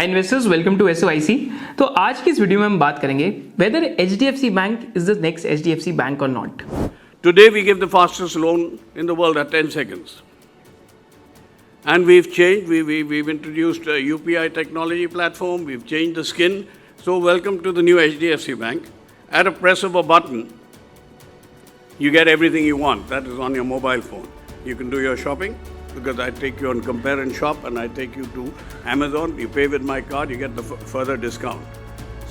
Hi investors, welcome to SOIC। तो आज की इस वीडियो में हम बात करेंगे whether HDFC bank is the next HDFC bank और not. Today we give the fastest loan in the world at 10 seconds. And we've changed, we've introduced a UPI technology platform, we've changed the skin. So welcome to the new HDFC Bank. At a press of a button, you get everything you want. That is on your mobile phone. You can do your shopping because I take you on Compare and Shop and I take you to Amazon. You pay with my card, you get the further discount.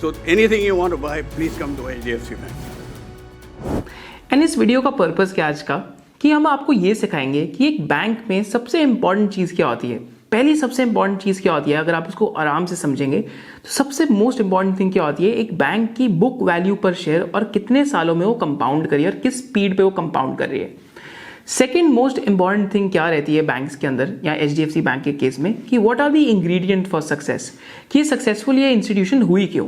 So anything you want to buy, please come to HDFC Bank. And इस video का purpose क्या आज का कि हम आपको ये सिखाएंगे कि एक बैंक में सबसे इंपॉर्टेंट चीज़ क्या होती है। पहली सबसे इंपॉर्टेंट चीज़ क्या होती है, अगर आप उसको आराम से समझेंगे तो सबसे मोस्ट इंपॉर्टेंट थिंग क्या होती है, एक बैंक की बुक वैल्यू पर शेयर और कितने सालों में वो कंपाउंड कर रही है और किस स्पीड पे वो कंपाउंड कर रही है। सेकेंड मोस्ट इंपॉर्टेंट थिंग क्या रहती है बैंक्स के अंदर या HDFC बैंक के केस में कि what are the ingredient for success, कि सक्सेसफुल ये इंस्टीट्यूशन हुई क्यों।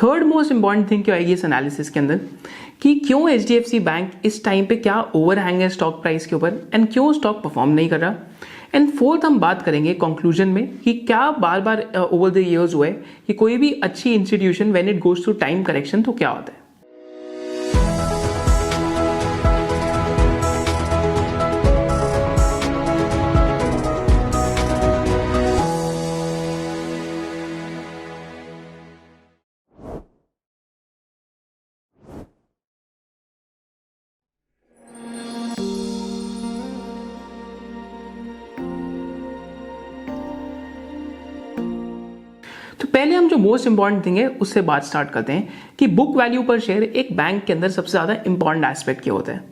थर्ड मोस्ट इंपॉर्टेंट थिंग क्या आएगी इस एनालिसिस के अंदर कि क्यों HDFC बैंक इस टाइम पे क्या ओवरहैंग है स्टॉक प्राइस के ऊपर एंड क्यों स्टॉक परफॉर्म नहीं कर रहा। एंड फोर्थ हम बात करेंगे कंक्लूजन में कि क्या बार बार ओवर द इयर्स हुआ है कि कोई भी अच्छी institution when it goes through time correction तो क्या होता है। तो पहले हम जो मोस्ट इंपॉर्टेंट थिंग है उससे बात स्टार्ट करते हैं कि बुक वैल्यू पर शेयर एक बैंक के अंदर सबसे ज़्यादा इंपॉर्टेंट एस्पेक्ट क्या होता है।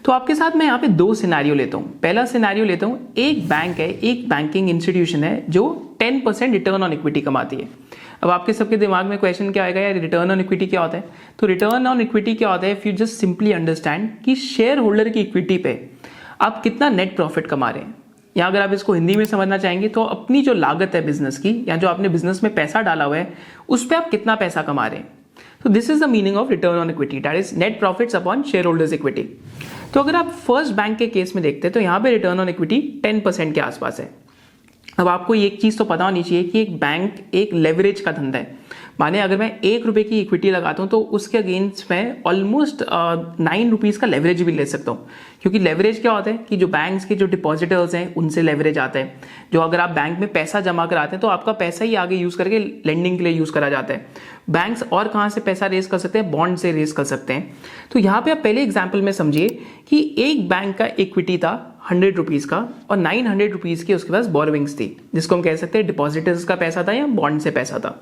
तो आपके साथ मैं यहाँ पे दो सिनेरियो लेता हूँ। पहला सिनेरियो लेता हूँ, एक बैंक है, एक बैंकिंग इंस्टीट्यूशन है जो 10% रिटर्न ऑन इक्विटी कमाती है। अब आपके सबके दिमाग में क्वेश्चन क्या आएगा, यार रिटर्न ऑन इक्विटी क्या होता है। तो रिटर्न ऑन इक्विटी क्या होता है, if you just simply understand कि शेयर होल्डर की इक्विटी पे आप कितना नेट प्रॉफिट कमा रहे हैं, या अगर आप इसको हिंदी में समझना चाहेंगे तो अपनी जो लागत है बिजनेस की या जो आपने बिजनेस में पैसा डाला हुआ है उस पर आप कितना पैसा कमा रहे हैं। तो this is the meaning of return on equity, that is net profits upon share holders equity. तो अगर आप फर्स्ट बैंक के केस में देखते हैं तो यहाँ पे रिटर्न ऑन इक्विटी 10% के आसपास है। अब आपको एक चीज तो पता होनी चाहिए कि एक बैंक एक लेवरेज का धंधा है। माने अगर मैं 1 रुपए की इक्विटी लगाता हूँ तो उसके अगेंस्ट मैं ऑलमोस्ट 9 रुपीज़ का लेवरेज भी ले सकता हूँ, क्योंकि लेवरेज क्या होता है कि जो बैंक्स के जो डिपॉजिटर्स हैं उनसे लेवरेज आता है। जो अगर आप बैंक में पैसा जमा कराते हैं तो आपका पैसा ही आगे यूज करके लेंडिंग के लिए यूज करा जाता है। बैंक्स और कहाँ से पैसा रेज कर सकते हैं, बॉन्ड से रेज कर सकते हैं। तो यहाँ पे आप पहले एग्जाम्पल में समझिए कि एक बैंक का इक्विटी था 100 रुपीज़ का और 900 रुपीज़ की उसके पास बोरोविंग्स थी, जिसको हम कह सकते हैं डिपॉजिटर्स का पैसा था या बॉन्ड से पैसा था।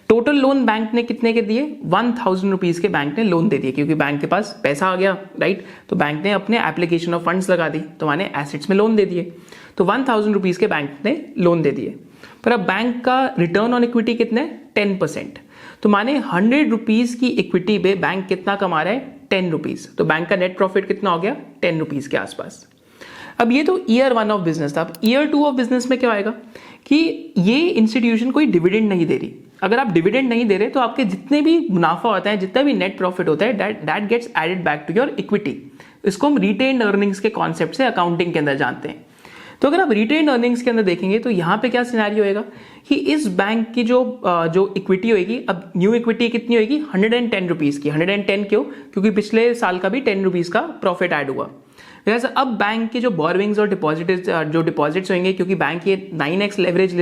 टोटल लोन बैंक ने कितने के दिए, 1000 रुपीज़ के बैंक ने लोन दे दिए, क्योंकि बैंक के पास पैसा आ गया, राइट। तो बैंक ने अपने एप्लीकेशन ऑफ फंड्स लगा दी, तो माने एसेट्स में लोन दे दिए। तो 1000 रुपीज़ के बैंक ने लोन दे दिए। पर अब बैंक का रिटर्न ऑन इक्विटी कितने, 10%। तो माने 100 रुपीज़ की इक्विटी पे बैंक कितना कमा रहा है, 10 रुपीज़। तो बैंक का नेट प्रॉफिट कितना हो गया, 10 रुपीज़ के आसपास। अब ये तो ईयर 1 ऑफ बिजनेस था। अब ईयर 2 ऑफ बिजनेस में क्या आएगा कि ये इंस्टीट्यूशन कोई डिविडेंड नहीं दे रही। अगर आप डिविडेंड नहीं दे रहे तो आपके जितने भी मुनाफा होता है, जितना भी नेट प्रॉफिट होता है, that gets added back to your equity. इसको हम रिटेन्ड अर्निंग्स के कॉन्सेप्ट से अकाउंटिंग के अंदर जानते हैं। तो अगर आप रिटेन्ड अर्निंग्स के अंदर देखेंगे तो यहाँ पे क्या सिनेरियो होएगा कि इस बैंक की जो इक्विटी होगी, अब न्यू इक्विटी कितनी होगी, 110 रुपीज़ की। 110 क्यों, क्योंकि पिछले साल का भी 10 रुपीज़ का प्रॉफिट ऐड हुआ। वैसे अब बैंक के जो बोरोविंग्स और डिपॉजिट्स होंगे, क्योंकि बैंक ये 9x लेवरेज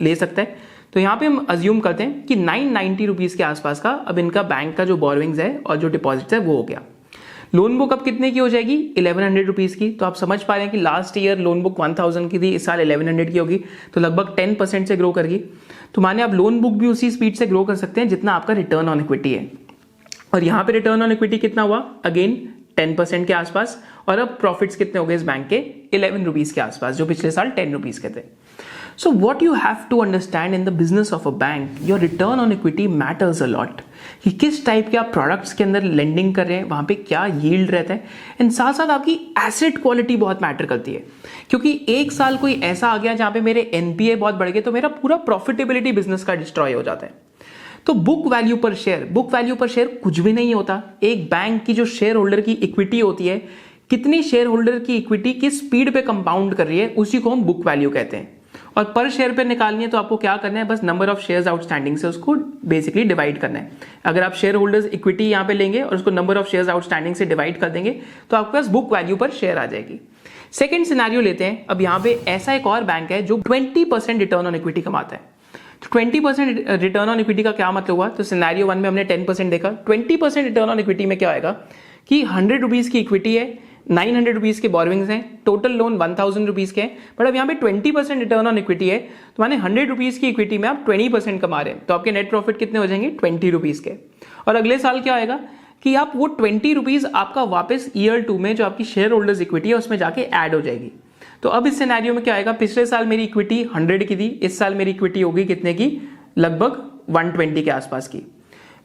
ले सकता है, तो यहाँ पे हम अज्यूम करते हैं कि 990 रुपीज़ के आसपास का अब इनका बैंक का जो बोरोविंग्स है और जो डिपॉजिट्स है वो हो गया। लोन बुक अब कितने की हो जाएगी, 1100 रुपीज़ की। तो आप समझ पा रहे हैं कि लास्ट ईयर लोन बुक 1000 की थी, इस साल 1100 की होगी, तो लगभग 10% से ग्रो करेगी। तो माने आप लोन बुक भी उसी स्पीड से ग्रो कर सकते हैं जितना आपका रिटर्न ऑन इक्विटी है। और यहाँ पे रिटर्न ऑन इक्विटी कितना हुआ, अगेन 10% के आसपास। और अब प्रॉफिट्स कितने हो गए इस बैंक के, 11 रुपीज़ के आसपास, जो पिछले साल 10 रुपीज़ के थे। So what you have to understand in the business of a bank, your return on equity matters a lot. कि किस टाइप के आप प्रोडक्ट्स के अंदर लेंडिंग कर रहे हैं, वहाँ पे क्या यील्ड रहता है, एंड साथ साथ आपकी एसेट क्वालिटी बहुत मैटर करती है। क्योंकि एक साल कोई ऐसा आ गया जहाँ पे मेरे NPA बहुत बढ़ गए तो मेरा पूरा प्रॉफिटेबिलिटी बिजनेस का डिस्ट्रॉय हो जाता है। तो बुक वैल्यू पर शेयर कुछ भी नहीं होता। एक बैंक की जो शेयर होल्डर की इक्विटी होती है, कितनी शेयर होल्डर की इक्विटी किस स्पीड पे कंपाउंड कर रही है, उसी को हम बुक वैल्यू कहते हैं। और पर शेयर पे निकालनी है तो आपको क्या करना है, बस नंबर ऑफ शेयर्स आउटस्टैंडिंग से उसको बेसिकली डिवाइड करना है। अगर आप शेयर होल्डर्स इक्विटी यहाँ पे लेंगे और उसको नंबर ऑफ शेयर्स आउटस्टैंडिंग से डिवाइड कर देंगे तो आपके पास बुक वैल्यू पर शेयर आ जाएगी। सेकेंड सिनेरियो लेते हैं। अब यहाँ पे ऐसा एक और बैंक है जो 20% रिटर्न ऑन इक्विटी कमाता है। तो 20% रिटर्न ऑन इक्विटी का क्या मतलब हुआ, तो सिनेरियो 1 में हमने 10% देखा। 20% रिटर्न ऑन इक्विटी में क्या होगा कि 100 रुपीज की इक्विटी है, 900 रुपीज के बोरोविंग्स हैं, टोटल लोन 1000 रुपीज के हैं, बट अब यहाँ पे 20% रिटर्न ऑन इक्विटी है, तो माने 100 रुपीज की इक्विटी में आप 20% कमा रहे हैं, तो आपके नेट प्रॉफिट कितने हो जाएंगे, 20 रुपीज के। और अगले साल क्या आएगा कि आप वो 20 रुपीज आपका वापस ईयर 2 में जो आपकी शेयर होल्डर्स इक्विटी है उसमें जाके ऐड हो जाएगी। तो अब इस सिनेरियो में क्या आएगा, पिछले साल मेरी इक्विटी 100 की थी, इस साल मेरी इक्विटी होगी कितने की, लगभग 120 के आसपास की।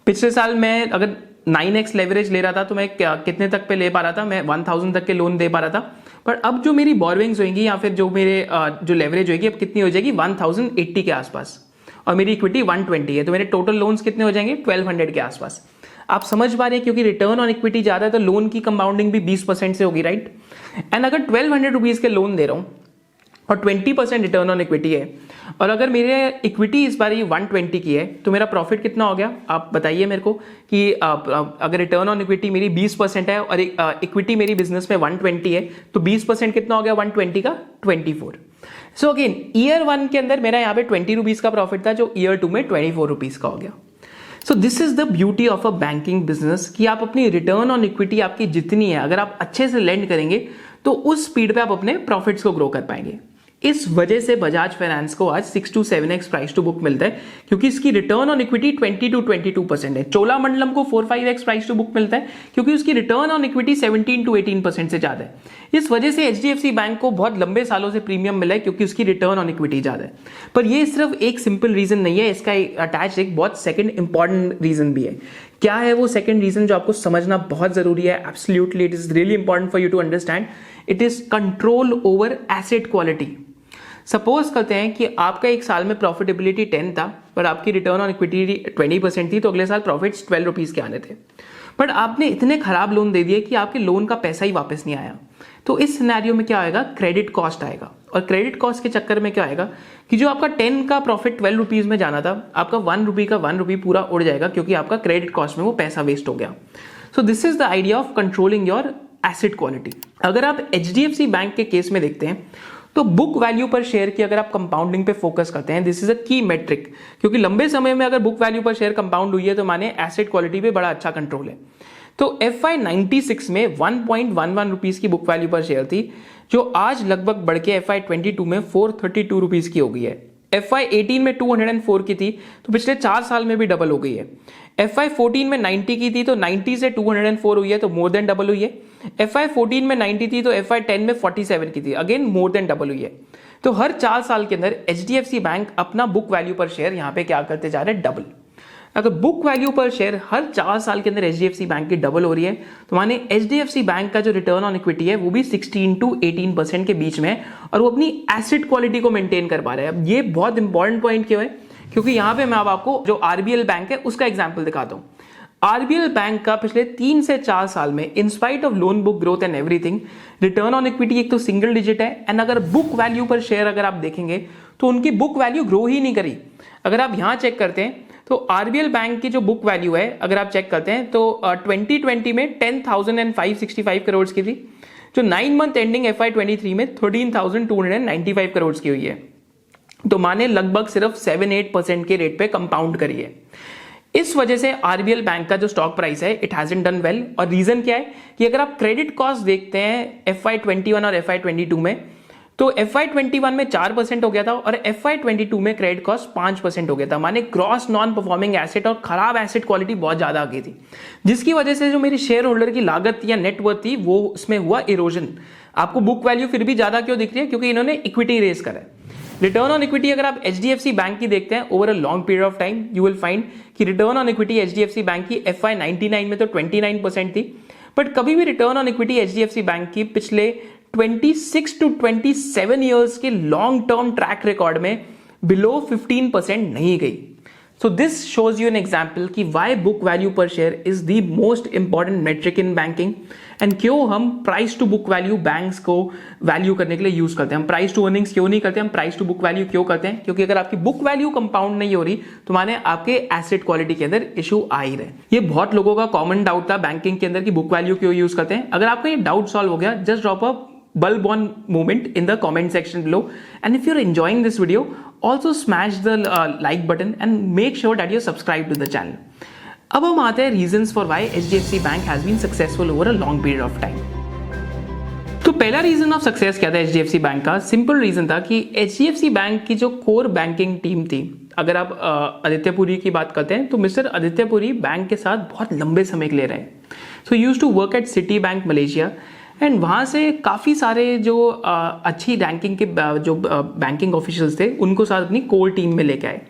पिछले साल मैं अगर 9x लेवरेज ले रहा था तो मैं कितने तक पे ले पा रहा था, मैं 1000 तक के लोन दे पा रहा था, पर अब जो मेरी बोरोविंग्स होंगी या फिर जो मेरे जो लेवरेज होगी अब कितनी हो जाएगी, 1080 के आसपास, और मेरी इक्विटी 120 है, तो मेरे टोटल लोन्स कितने हो जाएंगे, 1200 के आसपास। आप समझ पा रहे हैं, क्योंकि रिटर्न ऑन इक्विटी ज्यादा है तो लोन की कंपाउंडिंग भी 20% से होगी, राइट। एंड अगर 1200 रुपीज के लोन दे रहा हूं और 20% रिटर्न ऑन इक्विटी है, और अगर मेरे इक्विटी इस बार 120 की है, तो मेरा प्रॉफिट कितना हो गया, आप बताइए मेरे को कि अगर रिटर्न ऑन इक्विटी मेरी 20% है और इक्विटी मेरी बिजनेस में 120 है, तो 20% कितना हो गया 120 का, 24। सो अगेन ईयर 1 के अंदर मेरा यहाँ पे 20 रुपीज का प्रॉफिट था, जो ईयर 2 में 24 रुपीज का हो गया। सो this is the beauty of a banking business कि आप अपनी रिटर्न ऑन इक्विटी आपकी जितनी है, अगर आप अच्छे से लेंड करेंगे तो उस स्पीड पे आप अपने प्रॉफिट्स को ग्रो कर पाएंगे। इस वजह से बजाज फाइनेंस को आज 6 to 7x price to book मिलता है, क्योंकि इसकी रिटर्न ऑन इक्विटी 20 to 22% है। चोलामंडलम को 4-5x प्राइस टू बुक मिलता है, क्योंकि उसकी रिटर्न ऑन इक्विटी 17 to 18% से ज्यादा है। इस वजह से HDFC बैंक को बहुत लंबे सालों से प्रीमियम मिला है, क्योंकि उसकी रिटर्न ऑन इक्विटी ज्यादा है। पर यह सिर्फ एक सिंपल रीजन नहीं है, इसका अटैच एक बहुत सेकंड इंपॉर्टेंट रीजन भी है। क्या है वो सेकंड रीजन जो आपको समझना बहुत जरूरी है, absolutely it is really important for you to understand. It is control over asset quality. Suppose करते हैं कि आपका एक साल में प्रॉफिटेबिलिटी 10 था, पर आपकी रिटर्न ऑन इक्विटी 20% थी, तो अगले साल प्रॉफिट्स 12 रुपीज के आने थे, बट आपने इतने खराब लोन दे दिए कि आपके लोन का पैसा ही वापस नहीं आया। तो इस सिनेरियो में क्या आएगा, क्रेडिट कॉस्ट आएगा, और क्रेडिट कॉस्ट के चक्कर में क्या आएगा कि जो आपका 10 का प्रॉफिट 12 रुपीज में जाना था, आपका 1 रुपी का 1 रुपी पूरा उड़ जाएगा, क्योंकि आपका क्रेडिट कॉस्ट में वो पैसा वेस्ट हो गया। सो this is the idea of controlling your asset quality. अगर आप HDFC बैंक के केस में देखते हैं तो बुक वैल्यू पर शेयर की अगर आप कंपाउंडिंग पे फोकस करते हैं, दिस इज अ की मेट्रिक, क्योंकि लंबे समय में अगर बुक वैल्यू पर शेयर कंपाउंड हुई है तो माने एसेट क्वालिटी पे बड़ा अच्छा कंट्रोल है। तो FY 96 में 1.11 रुपीज की बुक वैल्यू पर शेयर थी, जो आज लगभग बढ़ के FY 22 में 432 रुपीज की हो गई है। FY 18 में 204 की थी, तो पिछले 4 साल में भी डबल हो गई है। FY 14 में 90 की थी, तो 90 से 204 हुई है, तो मोर देन डबल हुई है। FY 14 में 90 थी, तो FY 10 में 47 की थी, अगेन मोर देन डबल हुई है। तो हर 4 साल के अंदर HDFC बैंक अपना बुक वैल्यू पर शेयर यहाँ पे क्या करते जा रहे हैं, डबल। अगर बुक वैल्यू पर शेयर हर 4 साल के अंदर HDFC बैंक की डबल हो रही है, तो माने HDFC बैंक का जो रिटर्न ऑन इक्विटी है वो भी 16 to 18% के बीच में है, और वो अपनी एसेट क्वालिटी को मेंटेन कर पा रहे हैं। अब ये बहुत इंपॉर्टेंट पॉइंट क्यों है, क्योंकि यहां पे मैं अब आपको जो RBL बैंक है उसका एग्जाम्पल दिखाता हूं। RBL बैंक का पिछले 3 से 4 साल में in spite of loan book growth and everything, return on equity एक तो सिंगल डिजिट है, एंड अगर बुक वैल्यू पर शेयर अगर आप देखेंगे तो उनकी बुक वैल्यू ग्रो ही नहीं करी। अगर आप यहां चेक करते हैं तो RBL बैंक की जो बुक वैल्यू है अगर आप चेक करते हैं तो 2020 में 10,565 करोड़ की थी, जो 9 मंथ एंडिंग FY 23 में 13,295 करोड़ की हुई है। तो माने लगभग सिर्फ 7-8% के रेट पे कंपाउंड करी है। इस वजह से RBL बैंक का जो स्टॉक प्राइस है इट हैजंट डन वेल। और रीजन क्या है कि अगर आप क्रेडिट कॉस्ट देखते हैं FY 21 और FY 22 में, तो FY 21 में 4% हो गया था और FY 22 में क्रेडिट कॉस्ट 5% हो गया था। माने ग्रॉस नॉन परफॉर्मिंग एसेट और खराब एसेट क्वालिटी बहुत ज्यादा आ गई थी, जिसकी वजह से जो मेरी शेयर होल्डर की लागत या नेटवर्थ थी वो उसमें हुआ इरोजन। आपको बुक वैल्यू फिर भी ज्यादा क्यों दिख रही है, क्योंकि इन्होंने इक्विटी रेज करा है। रिटर्न ऑन इक्विटी अगर आप HDFC बैंक की देखते हैं over a long period of time, you will find कि return on equity HDFC bank की FY 99 में तो 29% थी, बट कभी भी return on equity HDFC bank की पिछले 26 to 27 ईयर्स के लॉन्ग टर्म ट्रैक रिकॉर्ड में बिलो 15% नहीं गई। So this shows you an example कि why book value per share is the most important metric in banking and क्यों हम price to book value banks को value करने के लिए यूज करते हैं. हम price to earnings क्यों नहीं करते, हम price to book value क्यों करते हैं? क्योंकि अगर आपकी book value कंपाउंड नहीं हो रही तो माने आपके एसेट क्वालिटी के अंदर इशू आ ही रहे. ये बहुत लोगों का कॉमन डाउट था बैंकिंग के अंदर कि बुक वैल्यू क्यों यूज करते हैं. अगर आपका ये डाउट सॉल्व हो गया, just drop a bulb on moment in the comment section below, and if you're enjoying this video, also smash the like button and make sure that you're subscribed to the channel. अब हम आते हैं reasons for why HDFC Bank has been successful over a long period of time. तो पहला reason of success क्या था HDFC bank का? Simple reason था कि HDFC बैंक की जो कोर बैंकिंग टीम थी, अगर आप आदित्य पुरी की बात करते हैं तो मिस्टर आदित्य पुरी बैंक के साथ बहुत लंबे समय के लिए रहे. So used to work at Citibank Malaysia and वहाँ से काफ़ी सारे जो अच्छी रैंकिंग के जो बैंकिंग ऑफिशियल्स थे उनको साथ अपनी कोर टीम में लेके आए.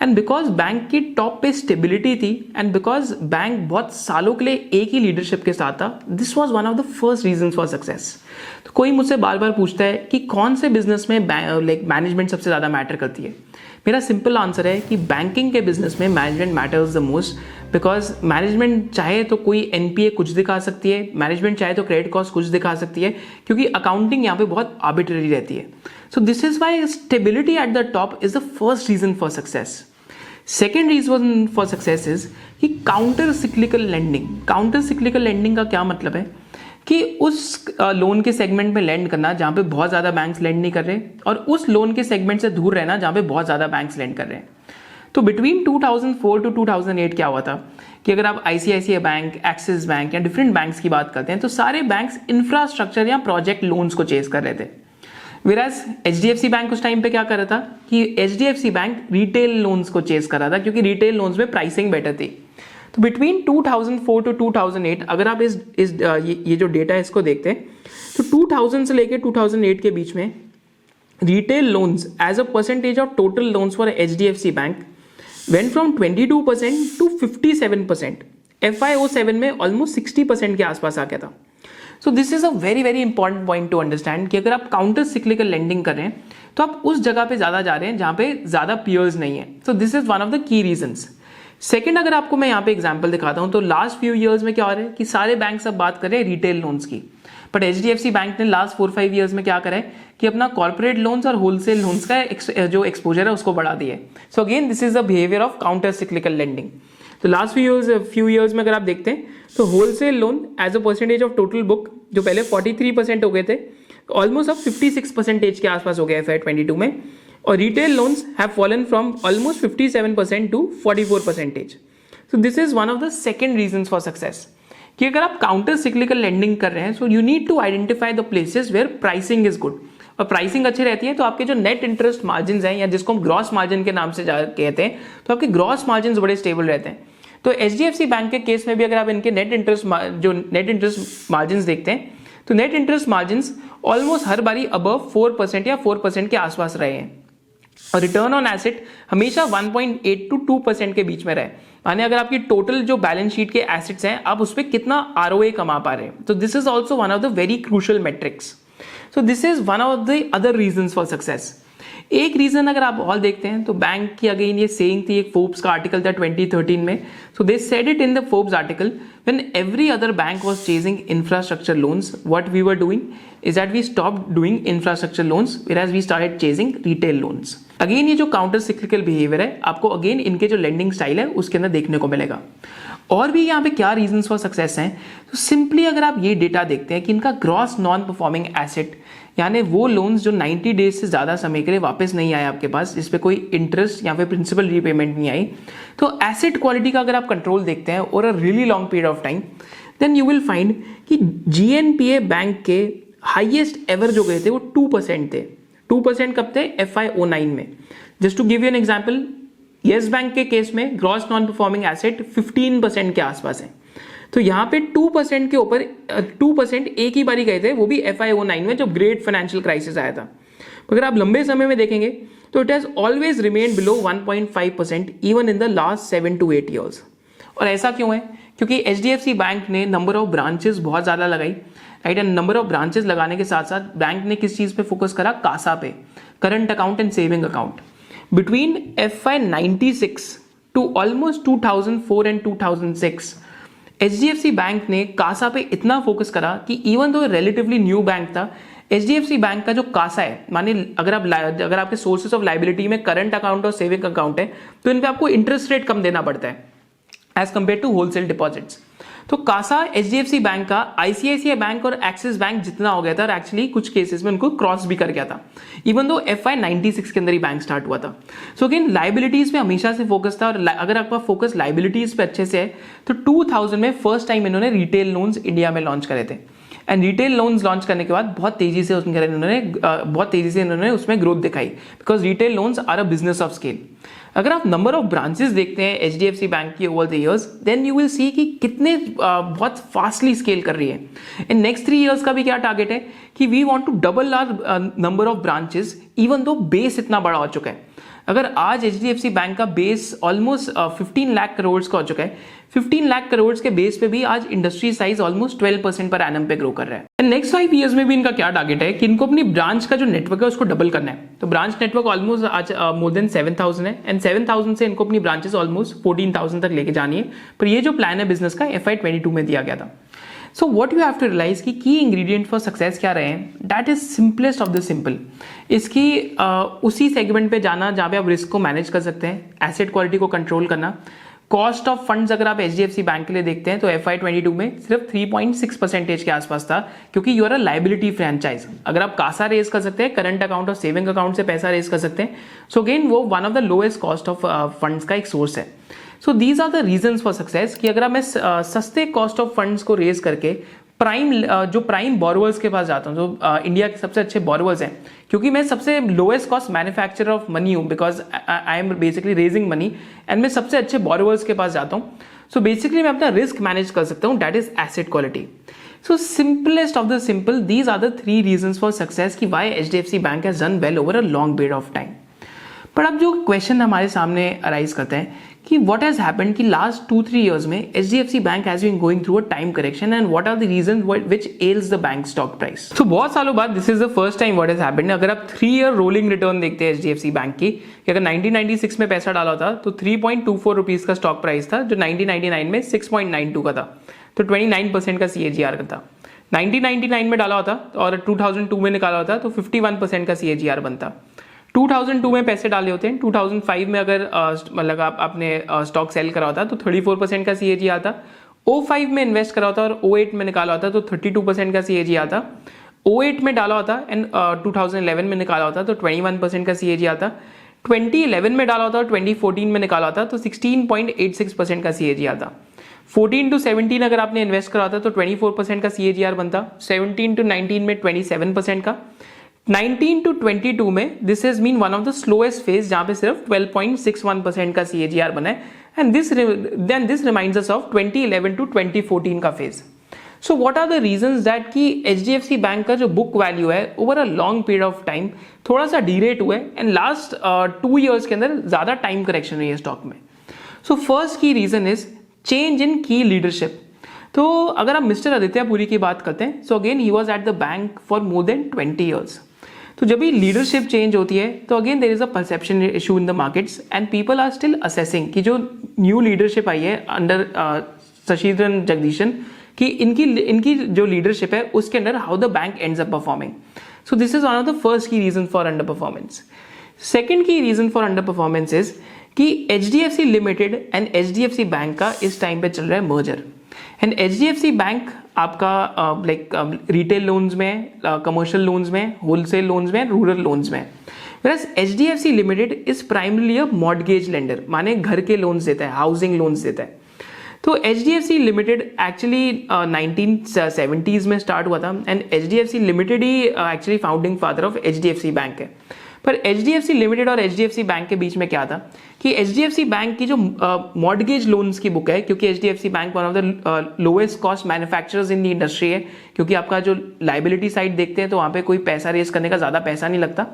एंड बिकॉज बैंक की टॉप पे स्टेबिलिटी थी एंड बिकॉज बैंक बहुत सालों के लिए एक ही लीडरशिप के साथ था, this was one of the first reason for success. तो कोई मुझसे बार बार पूछता है कि कौन से बिजनेस में मैनेजमेंट सबसे ज़्यादा मैटर करती है. मेरा सिंपल आंसर है कि बैंकिंग के बिजनेस में management matters the most, because management चाहे तो कोई एनपीए कुछ दिखा सकती है, मैनेजमेंट चाहे तो क्रेडिट कॉस्ट कुछ दिखा सकती है, क्योंकि अकाउंटिंग यहाँ पे बहुत आर्बिट्ररी रहती है. So this is why stability at the top is the first reason for success. Second reason for success is कि counter cyclical lending. Counter cyclical lending का क्या मतलब है कि उस लोन के सेगमेंट में लैंड करना जहाँ पे बहुत ज़्यादा बैंक्स लैंड नहीं कर रहे और उस लोन के सेगमेंट से दूर रहना जहाँ पे बहुत ज़्यादा बैंक्स लैंड कर रहे हैं. तो बिटवीन 2004 टू 2008 क्या हुआ था कि अगर आप ICICI बैंक, एक्सिस बैंक या डिफरेंट बैंक्स की बात करते हैं तो सारे बैंक्स इंफ्रास्ट्रक्चर या प्रोजेक्ट लोन्स को चेस कर रहे थे. विराज HDFC बैंक उस टाइम पे क्या कर रहा था कि HDFC बैंक रिटेल लोन्स को चेस कर रहा था, क्योंकि रिटेल लोन्स में प्राइसिंग बेटर थी. तो बिटवीन 2004 टू 2008 अगर आप ये जो डेटा है इसको देखते हैं तो 2000 से लेकर 2008 के बीच में retail loans as a percentage of total loans for HDFC bank went from 22% to 57%. FY07 में ऑलमोस्ट 60% के आसपास आ गया था. सो this is a very very important point two understand कि अगर आप काउंटर सिक्लिकल लेंडिंग कर रहे हैं तो आप उस जगह पे ज्यादा जा रहे हैं जहां पे ज्यादा पियर्स नहीं है. So this is one of the key reasons. Second, अगर आपको मैं यहाँ पे एग्जाम्पल दिखाता हूँ तो लास्ट फ्यू ईयर्स में क्या हो रहा है कि सारे बैंक अब बात कर रहे हैं रिटेल लोन्स की, बट HDFC बैंक ने लास्ट 4-5 ईयर्स में क्या करा है कि अपना कॉर्पोरेट लोन्स और होलसेल लोन्स का जो एक्सपोजर है उसको बढ़ा दिया है. So again this is the behaviour of counter cyclical lending. तो लास्ट फ्यू ईयर्स में अगर आप देखते हैं तो wholesale loan as a percentage of total book जो पहले 43% हो गए थे ऑलमोस्ट अब 56% के आसपास हो गया FY22 में, और retail loans have fallen from almost 57% to 44%. So this is one of the second reasons for success कि अगर आप काउंटर सिक्लिकल लेंडिंग कर रहे हैं so you need to identify the places where pricing is good. और pricing अच्छी रहती है तो आपके जो नेट इंटरेस्ट मार्जिन हैं या जिसको हम ग्रॉस मार्जिन के नाम से कहते हैं तो आपके ग्रॉस मार्जिन बड़े स्टेबल रहते हैं. तो HDFC बैंक के केस में भी अगर आप इनके नेट इंटरेस्ट मार्जिन देखते हैं तो नेट इंटरेस्ट मार्जिन ऑलमोस्ट हर बारी अबव 4% या 4% के आसपास रहे हैं और रिटर्न ऑन एसेट हमेशा 1.8 to 2% के बीच में रहे. माने अगर आपकी टोटल जो बैलेंस शीट के एसेट्स हैं आप उस पर कितना ROA कमा पा रहे हैं. तो this is also one of the very crucial matrix. So this is one of the other reasons for success. एक रीजन अगर आप और देखते हैं तो बैंक की अगेन ये सेइंग थी, एक फोर्ब्स का आर्टिकल था 2013 में. So they said it in the Forbes article, when every other bank was chasing infrastructure loans, what we were doing is that we stopped doing infrastructure loans whereas we started chasing retail loans. Again ये जो counter cyclical behaviour है आपको again इनके जो lending style है उसके अंदर देखने को मिलेगा. और भी यहाँ पे क्या रीजंस फॉर सक्सेस हैं, तो सिंपली अगर आप ये डेटा देखते हैं कि इनका ग्रॉस नॉन परफॉर्मिंग एसेट यानी वो लोन्स जो 90 डेज से ज़्यादा समय के लिए वापस नहीं आए आपके पास, जिस पे कोई इंटरेस्ट या फिर प्रिंसिपल रीपेमेंट नहीं आई, तो एसेट क्वालिटी का अगर आप कंट्रोल देखते हैं और a really long period of time, then you will find कि GNPA बैंक के हाईएस्ट एवर जो गए थे वो 2% थे. 2% कब थे? FY09 में. Just to give you an example, Yes Bank के केस में ग्रॉस नॉन परफॉर्मिंग एसेट 15% के आसपास है. तो यहाँ पे 2% के ऊपर 2% एक ही बारी गए थे, वो भी FY09 में जब ग्रेट फाइनेंशियल क्राइसिस आया था. अगर आप लंबे समय में देखेंगे तो it has always remained below 1.5% even in the last 7 to 8 years. और ऐसा क्यों है? क्योंकि HDFC बैंक ने नंबर ऑफ ब्रांचेस बहुत ज़्यादा लगाई, right. And number of branches लगाने के साथ साथ बैंक ने किस चीज़ पे फोकस करा? कासा पे, current account and saving account. Between FY96 to almost 2004 and 2006 HDFC bank ने कासा पे इतना फोकस करा कि even though relatively new bank था, HDFC बैंक का जो कासा है, माने अगर आपके सोर्सेज ऑफ लाइबिलिटी में करंट अकाउंट और सेविंग अकाउंट है तो इन पे आपको इंटरेस्ट रेट कम देना पड़ता है as compare to wholesale deposits. तो कासा HDFC बैंक का ICICI बैंक और एक्सिस बैंक जितना हो गया था, और एक्चुअली कुछ केसेस में उनको क्रॉस भी कर गया था, इवन दो FY 96 के अंदर ही बैंक स्टार्ट हुआ था। सो अगेन लाइबिलिटीज पे हमेशा से फोकस था, और अगर आपका फोकस लाइबिलिटीज पे अच्छे से है तो 2000 में फर्स्ट टाइम इन्होंने रिटेल लोन्स इंडिया में लॉन्च करे थे। एंड रिटेल लोन्स लॉन्च करने के बाद बहुत तेजी से इन्होंने उसमें ग्रोथ दिखाई, because retail loans are a business of scale. अगर आप नंबर ऑफ ब्रांचेस देखते हैं HDFC बैंक की over the years, then you will see कि कितने बहुत फास्टली स्केल कर रही है। इन नेक्स्ट 3 इयर्स का भी क्या टारगेट है कि we want to double our number of branches, even though base इतना बड़ा हो चुका है। अगर आज HDFC बैंक का बेस ऑलमोस्ट 15 लाख करोड़ का हो चुका है, 15 लाख करोड़ के बेस पे भी आज industry size almost 12% per annum पे ग्रो कर रहा है। नेक्स्ट 5 इयर्स में भी इनका क्या टारगेट है कि इनको अपनी ब्रांच का जो नेटवर्क है उसको डबल करना है। तो ब्रांच नेटवर्क ऑलमोस्ट आज मोर देन 7000 है, एंड 7000 से इनको अपनी ब्रांचेस ऑलमोस्ट 14000 तक लेके जानी है। पर ये जो प्लान है बिजनेस का FY 22 में दिया गया था। So what you have to realise कि की इंग्रेडिएंट फॉर सक्सेस क्या रहे हैं, that is simplest of the simple. इसकी उसी सेगमेंट पे जाना जहाँ पे आप रिस्क को मैनेज कर सकते हैं, एसेट क्वालिटी को कंट्रोल करना। कॉस्ट ऑफ फंड्स अगर आप HDFC बैंक के लिए देखते हैं तो FY 22 में सिर्फ 3.6% के आसपास था, क्योंकि you are a liability franchise. अगर आप कासा रेज कर सकते हैं, करंट अकाउंट और सेविंग अकाउंट से पैसा रेज कर सकते हैं, सो अगेन वो one of the lowest cost of funds का एक सोर्स है। So these are the reasons for success कि अगर मैं सस्ते कॉस्ट ऑफ फंड्स को रेज करके जो प्राइम बोरोवर्स के पास जाता हूँ, जो इंडिया के सबसे अच्छे बोरोवर्स हैं, क्योंकि मैं सबसे lowest cost manufacturer of money हूँ, because I am basically raising money, and मैं सबसे अच्छे बोरोवर्स के पास जाता हूँ। सो बेसिकली मैं अपना रिस्क मैनेज कर सकता हूँ, that is asset quality. So simplest of the simple, these are the 3 reasons for success कि why HDFC bank has done well over a long period of time. पर अब जो question हमारे सामने अराइज करते हैं कि व्हाट हैज हैपेंड कि लास्ट 2-3 इयर्स में HDFC bank has been going through a time correction, and what are the reasons which ails the bank stock price. तो बहुत सालों बाद this is the first time what has happened. अगर आप 3 year rolling return देखते हैं HDFC bank की, कि अगर 1996 में पैसा डाला था तो 3.24 रुपीज का स्टॉक प्राइस था, जो 1999 में 6.92 का था, तो 29% का CAGR था। 1999 में डाला होता और 2002 में निकाला होता तो 51% का CAGR बनता। 2002 में पैसे डाले होते हैं, 2005 में अगर मतलब आपने स्टॉक सेल करा होता तो 34% का CAGR था। 2005 में इन्वेस्ट करा होता और 2008 में निकाला होता तो 32% का CAGR था। 2008 में डाला होता एंड 2011 में निकाला होता तो 21% का CAGR था। 2011 में डाला होता और 2014 में निकाला होता तो 16.86% का CAGR था। 14 to 17 अगर आपने इन्वेस्ट करा होता तो 24% का CAGR बनता। 17 to 19 में 27% का। 19 to 22 में this has been one of the slowest phase, जहां पे सिर्फ 12.61% का CAGR बना है, and this reminds us of 2011 to 2014 का फेज। So what are the reasons that कि HDFC बैंक का जो बुक वैल्यू है over a long period of time थोड़ा सा डीरेट हुआ है, एंड लास्ट 2 इयर्स के अंदर ज्यादा टाइम करेक्शन हुई है स्टॉक में। So first key reason is change in की लीडरशिप। तो अगर आप मिस्टर आदित्य पुरी की बात करते हैं, so again he was at the bank for more than 20 years. तो जब भी लीडरशिप चेंज होती है तो again there is a perception issue in the markets, and people are still assessing कि जो न्यू लीडरशिप आई है अंडर शशिधरन जगदीशन, कि इनकी जो लीडरशिप है उसके अंदर how the bank ends up performing. So this is one of the first key reason for underperformance. Second key reason for underperformance is कि HDFC limited and HDFC bank का इस time पे चल रहा है merger, and HDFC bank आपका retail loans में, commercial loans में, होलसेल लोन्स में, रूरल लोन्स में, whereas HDFC limited is primarily a mortgage lender, माने घर के लोन्स देता है, हाउसिंग लोन्स देता है। तो HDFC लिमिटेड एक्चुअली 1970s में स्टार्ट हुआ था, and HDFC limited he actually founding father of HDFC bank है। पर HDFC लिमिटेड और HDFC बैंक के बीच में क्या था कि HDFC बैंक की जो मॉर्गेज लोन्स की बुक है, क्योंकि HDFC bank one of the lowest cost manufacturers in the industry है, क्योंकि आपका जो लाइबिलिटी साइड देखते हैं तो वहाँ पे कोई पैसा रेज करने का ज़्यादा पैसा नहीं लगता।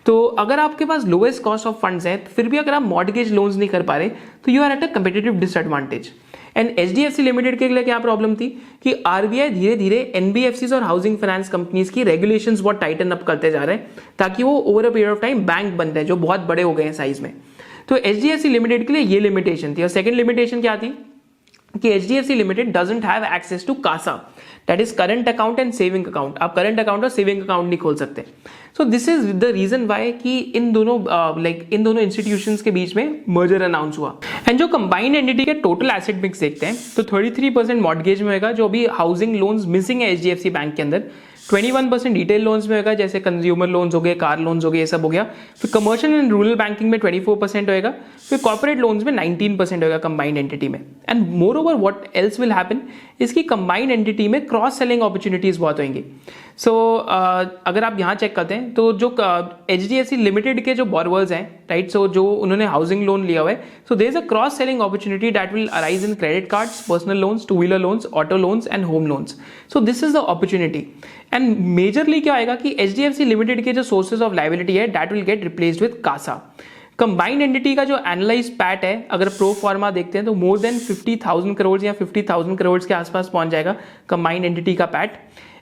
तो अगर आपके पास लोएस्ट कॉस्ट ऑफ फंड्स है, फिर भी अगर आप मॉर्गेज लोन्स नहीं कर पा रहे तो you are at a competitive disadvantage. And HDFC limited के लिए क्या प्रॉब्लम थी कि RBI धीरे धीरे NBFCs और हाउसिंग फाइनेंस कंपनीज की रेगुलेशंस बहुत टाइटन अप करते जा रहे हैं, ताकि वो over a period of time bank बन रहे हैं जो बहुत बड़े हो गए हैं साइज में। तो HDFC लिमिटेड के लिए ये लिमिटेशन थी। और सेकंड लिमिटेशन क्या थी कि HDFC limited doesn't have access to CASA, that is current account and saving account. आप करंट अकाउंट और सेविंग अकाउंट नहीं खोल सकते। So this is the reason why कि इन दोनों इंस्टीट्यूशंस के बीच में मर्जर अनाउंस हुआ। एंड जो कंबाइंड एंटिटी के टोटल एसेट मिक्स देखते हैं तो 33% मॉर्गेज में होगा, जो भी हाउसिंग लोन्स मिसिंग है HDFC बैंक के अंदर। 21% रिटेल लोन्स में होगा, जैसे कंज्यूमर लोन्स हो गए, कार लोन्स हो गए, ये सब हो गया। फिर कमर्शियल एंड रूरल बैंकिंग में 24% होगा। फिर कॉर्पोरेट लोन्स में 19% होगा कंबाइंड एंटिटी में। And more over what else will happen, इसकी कंबाइंड एंटिटी में क्रॉस सेलिंग अपॉर्चुनिटीज बहुत होंगी। सो अगर आप यहाँ चेक करते हैं तो जो HDFC लिमिटेड के जो बोरोवर्स हैं, राइट, सो जो उन्होंने हाउसिंग लोन लिया हुआ है, so there is a cross selling opportunity that will arise in credit cards, personal loans, two wheeler loans, auto loans and home loans. So this is the opportunity. And majorly क्या आएगा कि HDFC limited के जो sources of liability है that will get replaced with CASA. Combined entity का जो analyse PAT है, अगर प्रो फॉर्मा देखते हैं तो मोर देन 50,000 करोड़ या 50,000 करोड़ के आसपास पहुंच जाएगा कंबाइंड एंटिटी का पैट।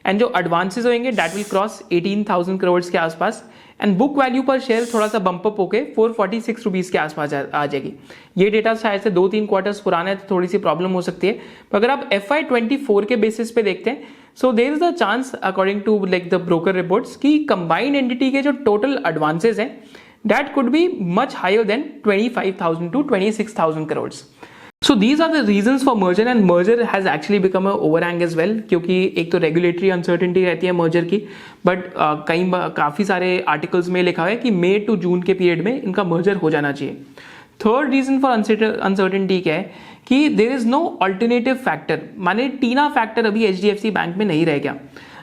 एंड जो एडवांसेस होंगे दैट विल क्रॉस 18,000 करोड़ के आसपास। एंड बुक वैल्यू पर शेयर थोड़ा सा बम्प अप होकर 446 रुपीज के आसपास आ जाएगी। ये डेटा शायद से 2-3 क्वार्टर्स पुराना है तो थोड़ी सी प्रॉब्लम हो सकती है। पर अगर आप FY24 के बेसिस पे देखते हैं, so there is a chance according to like the broker reports कि कंबाइंड एंटिटी के जो टोटल एडवांसेस हैं that could be much higher than 25,000 to 26,000 crores. So these are the reasons for merger, and merger has actually become a overhang as well, क्योंकि एक तो regulatory uncertainty रहती है merger की, but काफ़ी सारे आर्टिकल्स में लिखा है कि मई टू जून के पीरियड में इनका मर्जर हो जाना चाहिए। थर्ड रीजन फॉर अनसर्टेनिटी क्या है कि there is no alternative factor, माने टीना फैक्टर अभी HDFC बैंक में नहीं रह गया।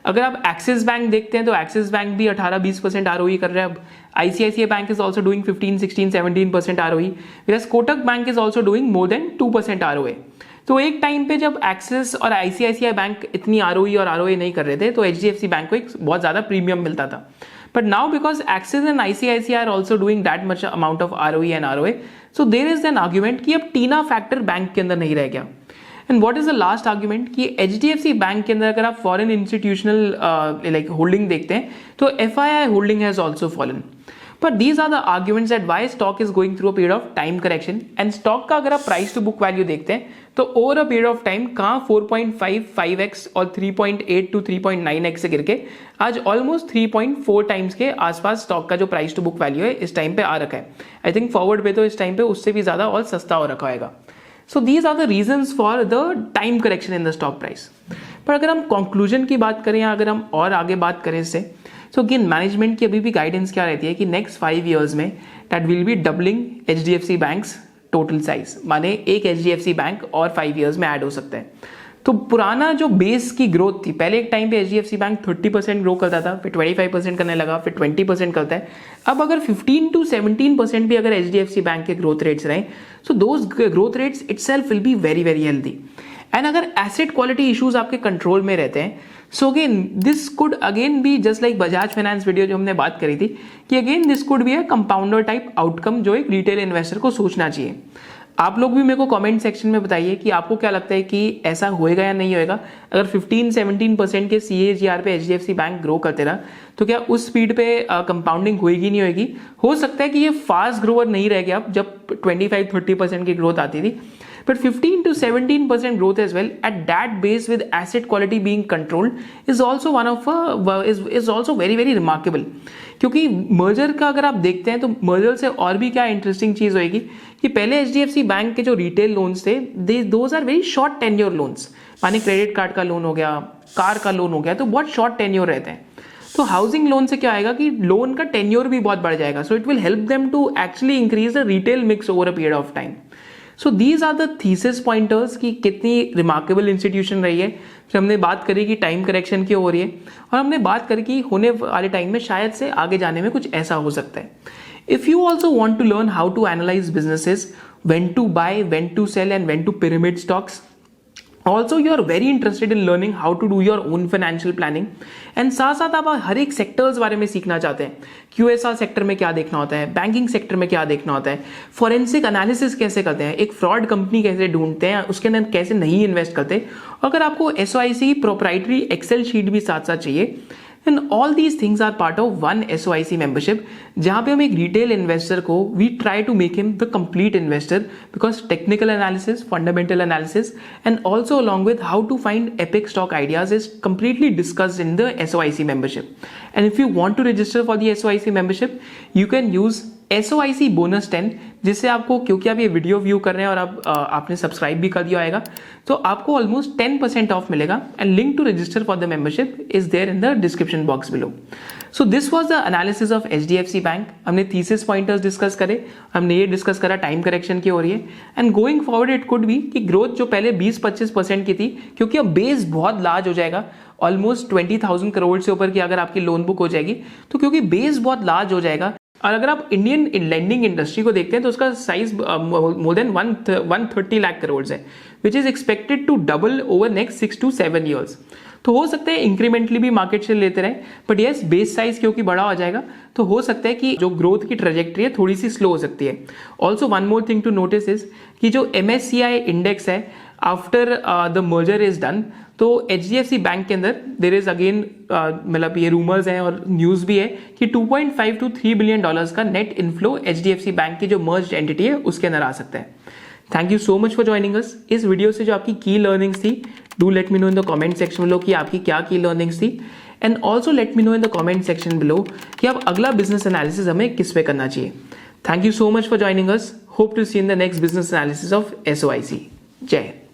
अगर आप एक्सिस बैंक देखते हैं तो एक्सिस बैंक भी 18-20% ROE कर रहा है अब। ICICI bank is also doing 15-16-17% ROE, whereas Kotak bank is also doing more than 2% ROA। तो एक टाइम पे जब एक्सिस और ICICI बैंक इतनी ROE और ROA नहीं कर रहे थे तो HDFC बैंक को एक बहुत ज्यादा प्रीमियम मिलता था। But now because axis and ICICI are also doing that much amount of ROE and ROA, so there is an argument कि अब टीना फैक्टर बैंक के अंदर नहीं रह गया। And what is the last argument कि HDFC बैंक के अंदर अगर आप फॉरेन इंस्टीट्यूशनल लाइक होल्डिंग देखते हैं तो FII holding has also fallen. But these are the arguments that why stock is going through a period of time correction, and stock का अगर आप प्राइस टू बुक वैल्यू देखते हैं तो over a period of time कहाँ 4.55x और 3.8 to 3.9x से गिर के आज ऑलमोस्ट 3.4 टाइम्स के आसपास स्टॉक का जो प्राइस टू बुक वैल्यू है इस टाइम पे आ रखा है। आई थिंक फॉरवर्ड पे तो इस टाइम पे उससे भी ज्यादा और सस्ता हो रखा होगा। So these are the reasons for the time correction in the stock price. पर अगर हम कंक्लूजन की बात करें या अगर हम और आगे बात करें इससे, सो अगेन मैनेजमेंट की अभी भी गाइडेंस क्या रहती है कि नेक्स्ट 5 years में that will be doubling HDFC banks total size, माने एक HDFC बैंक और 5 years में ऐड हो सकता है। तो पुराना जो बेस की ग्रोथ थी, पहले एक टाइम पे HDFC बैंक 30% ग्रो करता था, फिर 25% करने लगा, फिर 20% करता है। अब अगर 15 to 17% भी अगर HDFC बैंक के ग्रोथ रेट्स रहे, so those growth rates itself will be very very healthy. And अगर एसेट क्वालिटी इश्यूज आपके कंट्रोल में रहते हैं, so again this could again be just like Bajaj finance video जो हमने बात करी थी कि again this could be a compounder type outcome जो एक रिटेल इन्वेस्टर को सोचना चाहिए। आप लोग भी मेरे को कमेंट सेक्शन में बताइए कि आपको क्या लगता है कि ऐसा होएगा या नहीं होएगा। अगर 15-17% के CAGR पे HDFC बैंक ग्रो करते रहा तो क्या उस स्पीड पे कंपाउंडिंग होएगी नहीं होएगी। हो सकता है कि ये फास्ट ग्रोअर नहीं रह गया अब जब 25-30% की ग्रोथ आती थी, but 15 to 17% growth as well at that base with asset quality being controlled is also is also very very remarkable। क्योंकि मर्जर का अगर आप देखते हैं तो मर्जर से और भी क्या इंटरेस्टिंग चीज होगी कि पहले HDFC बैंक के जो रिटेल लोन्स थे those are very short tenure loans, माने क्रेडिट कार्ड का लोन हो गया, कार का लोन हो गया, तो बहुत शॉर्ट टेन्योर रहते हैं। तो हाउसिंग लोन से क्या आएगा कि लोन का टेन्योर भी बहुत बढ़ जाएगा, so it will help them to actually increase the retail mix over a period of time. So these are the thesis pointers कि कितनी रिमार्केबल इंस्टीट्यूशन रही है। फिर हमने बात करी कि टाइम करेक्शन क्यों हो रही है, और हमने बात करी कि होने वाले टाइम में शायद से आगे जाने में कुछ ऐसा हो सकता है। If you also want to learn how to analyse businesses, when to buy, when to sell and when to pyramid stocks, also you are very interested in learning how to do your own financial planning, and साथ साथ आप हर एक sectors बारे में सीखना चाहते हैं। QSR sector में क्या देखना होता है, बैंकिंग सेक्टर में क्या देखना होता है, फॉरेंसिक एनालिसिस कैसे करते हैं, एक फ्रॉड कंपनी कैसे ढूंढते हैं, उसके अंदर कैसे नहीं इन्वेस्ट करते। अगर आपको SOIC प्रोप्राइटरी एक्सेल शीट भी साथ साथ चाहिए, and all these things are part of one SOIC membership, जहां पे हम एक रिटेल इन्वेस्टर को we try to make him the complete investor, because technical analysis, fundamental analysis and also along with how to find epic stock ideas is completely discussed in the SOIC membership. And if you want to register for the SOIC membership, you can use SOIC bonus 10, जिससे आपको, क्योंकि आप ये video view कर रहे हैं और आपने सब्सक्राइब भी कर दिया होगा, तो आपको ऑलमोस्ट 10% ऑफ मिलेगा. And link to register for the membership is there in the description box below. So this was the analysis of HDFC bank. हमने थीसिस पॉइंटर्स डिस्कस करे, हमने ये डिस्कस करा टाइम करेक्शन की हो रही है, and going forward it could be कि ग्रोथ जो पहले 20-25% की थी, क्योंकि अब बेस बहुत लार्ज हो जाएगा, ऑलमोस्ट 20,000 करोड़ से ऊपर की अगर आपकी लोन बुक हो जाएगी, तो क्योंकि बेस बहुत लार्ज हो जाएगा. और अगर आप इंडियन लेंडिंग इंडस्ट्री को देखते हैं तो उसका size more than 130 lakh crore है, which is expected to double over next 6 to 7 years. तो हो सकता है इंक्रीमेंटली भी मार्केट शेयर लेते रहे, बट येस बेस साइज क्योंकि बड़ा हो जाएगा तो हो सकता है कि जो ग्रोथ की ट्रेजेक्ट्री है थोड़ी सी स्लो हो सकती है. Also one more thing to notice is कि जो MSCI इंडेक्स है after the merger is done, तो HDFC बैंक के अंदर देर इज अगेन मतलब ये रूमर्स हैं और न्यूज भी है कि 2.5 to 3 बिलियन डॉलर्स का नेट इनफ्लो HDFC बैंक की जो मर्ज्ड एंटिटी है उसके अंदर आ सकता है. Thank you so much for joining अस. इस वीडियो से जो आपकी की लर्निंग्स थी, do let me know in the comment section below कि आपकी क्या की लर्निंग्स थी, and also let me know in the comment section below कि आप अगला बिजनेस एनालिसिस हमें किस पे करना चाहिए. Thank you so much for joining us. Hope to see in the next business analysis of SOIC. जय हिंद.